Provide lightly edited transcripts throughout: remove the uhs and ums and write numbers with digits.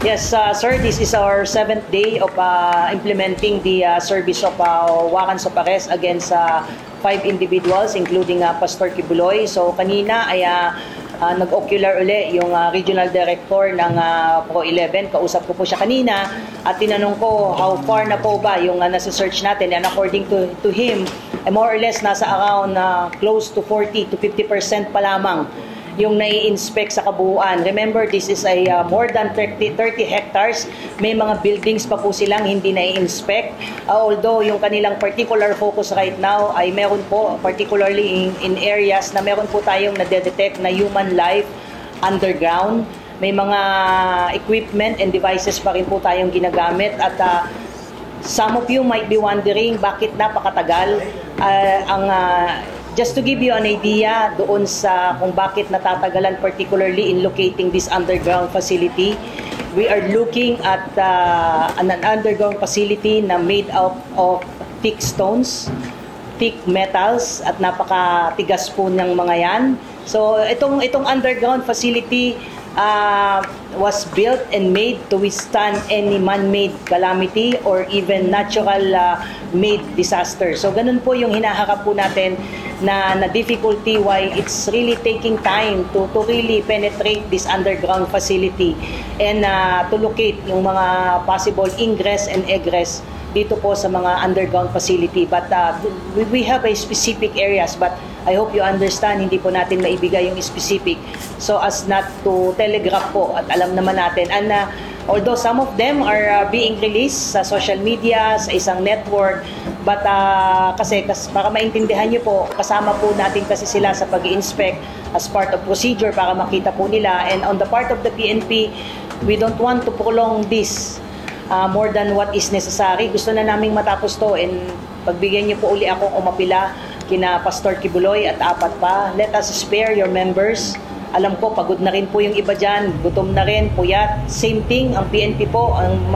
Yes, sir, this is our 7th day of implementing the service of warrants of arrest against 5 individuals, including Pastor Kibuloy. So kanina ay nag-ocular uli yung regional director ng Pro 11. Kausap ko po siya kanina at tinanong ko how far na po ba yung nasa-search natin. And according to him, more or less nasa around close to 40 to 50% pa lamang yung nai-inspect sa kabuuan. Remember, this is a more than 30 hectares. May mga buildings pa po silang hindi nai-inspect. Although yung kanilang particular focus right now ay meron po, particularly in areas na meron po tayong nadedetect na human life underground. May mga equipment and devices pa rin po tayong ginagamit. At some of you might be wondering bakit napakatagal just to give you an idea doon sa kung bakit natatagalan, particularly in locating this underground facility. We are looking at an underground facility na made out of thick stones, thick metals, at napakatigas po ng mga yan. So itong underground facility was built and made to withstand any man-made calamity or even natural made disaster. So ganun po yung hinaharap po natin na difficulty why it's really taking time to really penetrate this underground facility and to locate yung mga possible ingress and egress dito po sa mga underground facility. But we have a specific areas, but I hope you understand, hindi po natin maibigay yung specific so as not to telegraph po, at alam naman natin. And although some of them are being released sa social media, sa isang network, but kasi para maintindihan nyo po, kasama po natin kasi sila sa pag-i-inspect as part of procedure para makita po nila. And on the part of the PNP, we don't want to prolong this more than what is necessary. Gusto na naming matapos to, and pagbigyan nyo po uli akong umapila kina Pastor Kibuloy at 4 pa. Let us spare your members. Alam ko, pagod na rin po yung iba dyan, gutom na rin, puyat. Same thing, ang PNP po, ang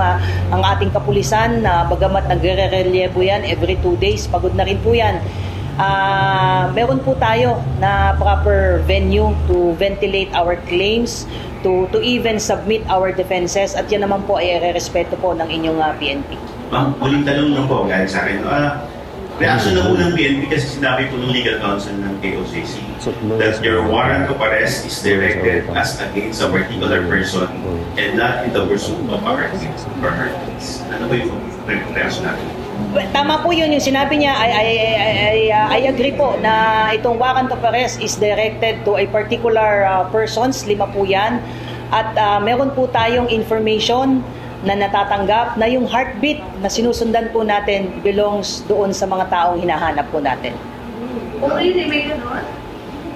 ating kapulisan, na bagamat nagre-relievo yan every 2 days, pagod na rin po yan. Meron po tayo na proper venue to ventilate our claims, to even submit our defenses, at yan naman po ay respeto po ng inyong PNP. Ma'am, uling tanong lang po galing sa akin. Reaction na po ng PNP kasi sinabi po ng legal counsel ng KOJC that your warrant of arrest is directed as against a particular person and not in the pursuit of our case or her case. Ano po yung reaction natin? Tama po yun, yung sinabi niya. I agree po na itong warrant of arrest is directed to a particular persons, 5 po yan. At meron po tayong information na natatanggap na yung heartbeat na sinusundan po natin belongs doon sa mga taong hinahanap po natin. Really, may gano'n?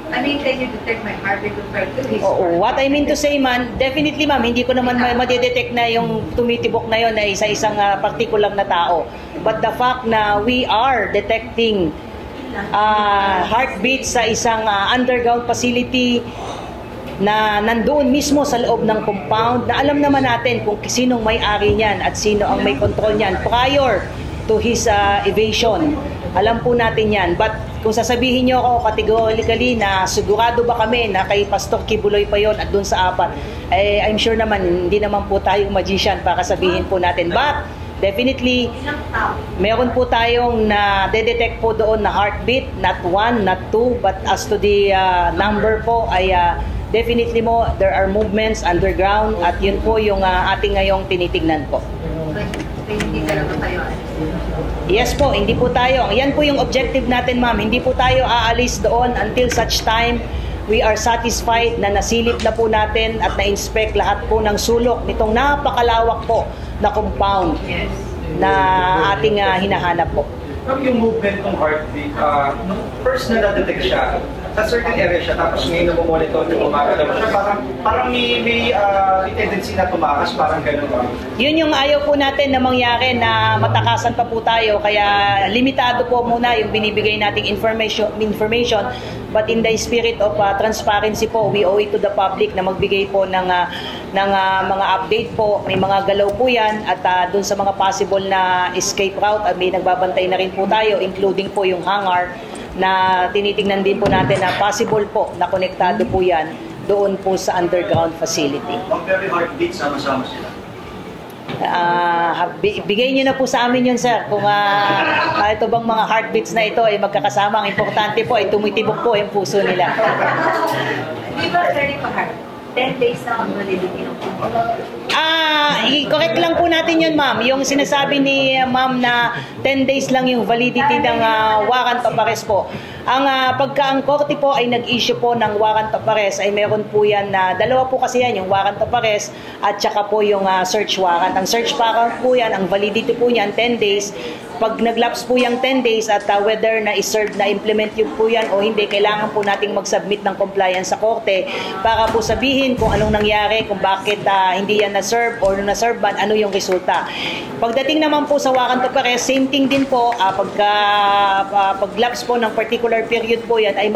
I mean, can you detect my heartbeat compared to his heart? What I mean to say, man, definitely ma'am, hindi ko naman madidetect na yung tumitibok na yun na isa-isang particular na tao. But the fact na we are detecting heartbeat sa isang underground facility na nandoon mismo sa loob ng compound, na alam naman natin kung sinong may-ari niyan at sino ang may control niyan prior to his evasion. Alam po natin yan. But kung sasabihin niyo ako categorically na sigurado ba kami na kay Pastor Kibuloy pa yon at doon sa 4, I'm sure naman hindi naman po tayong magician para sabihin po natin. But definitely, meron po tayong na-detect po doon na heartbeat, not 1, not 2, but as to the number po ay definitely mo, there are movements underground at yun po yung ating ngayong tinitignan po. Hindi talaga tayo. Yes po, hindi po tayo. Yan po yung objective natin, ma'am. Hindi po tayo aalis doon until such time we are satisfied na nasilip na po natin at na-inspect lahat po ng sulok nitong napakalawak po na compound na ating hinahanap po. Yung movement ng heartbeat, nung first na na-detect siya, sa certain area siya, tapos ngayon namomonitor yung umakalaw siya, parang may tendency na tumakas, parang gano'n. Yun yung ayaw po natin na mangyari, na matakasan pa po tayo, kaya limitado po muna yung binibigay nating information. But in the spirit of transparency po, we owe it to the public na magbigay po ng mga update po. May mga galaw po yan, at dun sa mga possible na escape route, at may nagbabantay na rin po tayo, including po yung hangar, na tinitingnan din po natin na possible po na konektado po yan doon po sa underground facility. Ang very heartbeat, sama-sama sila. Bigay nyo na po sa amin yun, sir. Kung ito bang mga heartbeats na ito ay magkakasama. Ang importante po ay tumitibok po yung puso nila. Di ba, Attorney Pahar, 10 days na ang validity ng i-correct lang po natin yun, ma'am. Yung sinasabi ni ma'am na 10 days lang yung validity ng warrant of arrest po. Pagka ang korte po ay nag-issue po ng warrant of arrest, ay meron po yan na, dalawa po kasi yan, yung warrant of arrest at saka po yung search warrant. Ang search warrant po yan, ang validity po yan, 10 days. Pag nag-lapse po yung 10 days at whether na-serve, na-implement yun po yan o hindi, kailangan po nating mag-submit ng compliance sa korte para po sabihin kung anong nangyari, kung bakit hindi yan na-serve or na-serve ban, ano yung resulta. Pagdating naman po sa warrant of arrest, same thing din po, pag-lapse po ng particular period po yan, ay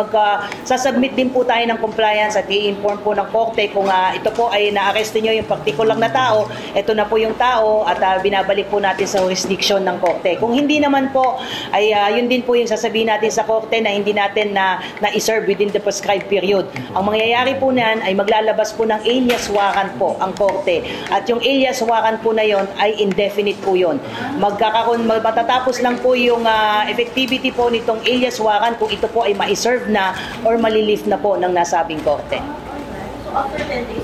sasubmit din po tayo ng compliance at i-inform po ng korte kung ito po ay na-arresto nyo yung particular na tao, ito na po yung tao at binabalik po natin sa jurisdiction ng korte. Kung hindi naman po, ay yun din po yung sasabihin natin sa korte na hindi natin na-serve within the prescribed period. Ang mangyayari po niyan ay maglalabas po ng alias warrant po ang korte. At yung alias warrant po na yon ay indefinite po yun. Matatapos lang po yung effectivity po nitong alias warrant kung ito po ay ma-serve na or malilift na po ng nasabing korte. So after 10 days,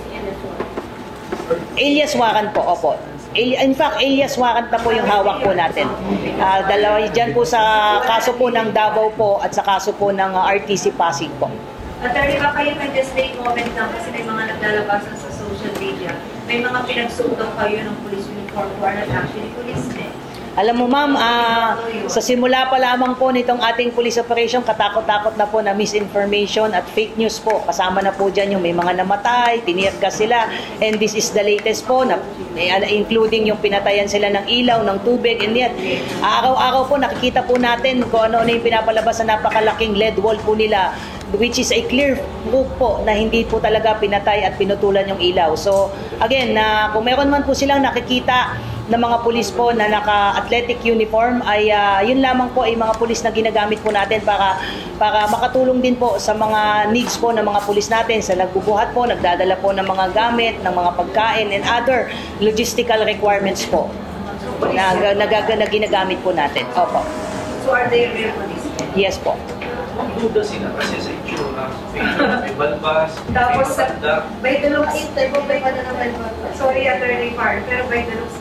alias warrant po, opo. In fact, alias warrant na po yung hawak po natin. Dalawa dyan po sa kaso po ng Davao po at sa kaso po ng RTC Pasig po. Attorney, baka kayo just take moment lang kasi may mga naglalabasan sa social media. May mga pinagsundo kayo ng police uniform who are not actually policemen. Alam mo, ma'am, sa simula pa lamang po nitong ating police operation, katakot-takot na po na misinformation at fake news po. Kasama na po dyan yung may mga namatay, tinirgas sila, and this is the latest po, including yung pinatayan sila ng ilaw, ng tubig, and yet, araw-araw po nakikita po natin kung ano yung pinapalabas na napakalaking lead wall po nila, which is a clear proof po na hindi po talaga pinatay at pinutulan yung ilaw. So, again, kung meron man po silang nakikita na mga pulis po na naka-athletic uniform, ay yun lamang po ay mga pulis na ginagamit po natin para makatulong din po sa mga needs po ng mga pulis natin sa nagbubuhat po, nagdadala po ng mga gamit, ng mga pagkain, and other logistical requirements po na ginagamit po natin. Opo. So are they real policemen? Yes po. Ang duda sila kasi sa itsura, may balbas, Tapos by the looks, sorry Attorney Par, pero by the looks,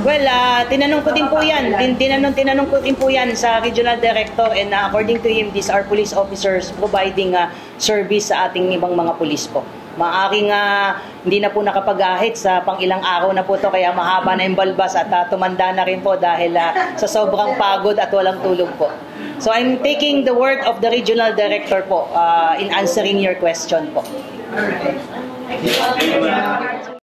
well, tinanong ko din po yan. Tinanong ko din po yan sa regional director, and according to him, these are police officers providing service sa ating ibang mga pulis po. Maaring hindi na po nakapag-ahit sa pang-ilang araw na po to, kaya mahaba na yung balbas at tumanda na rin po dahil sa sobrang pagod at walang tulog po. So I'm taking the word of the regional director po in answering your question po. alright.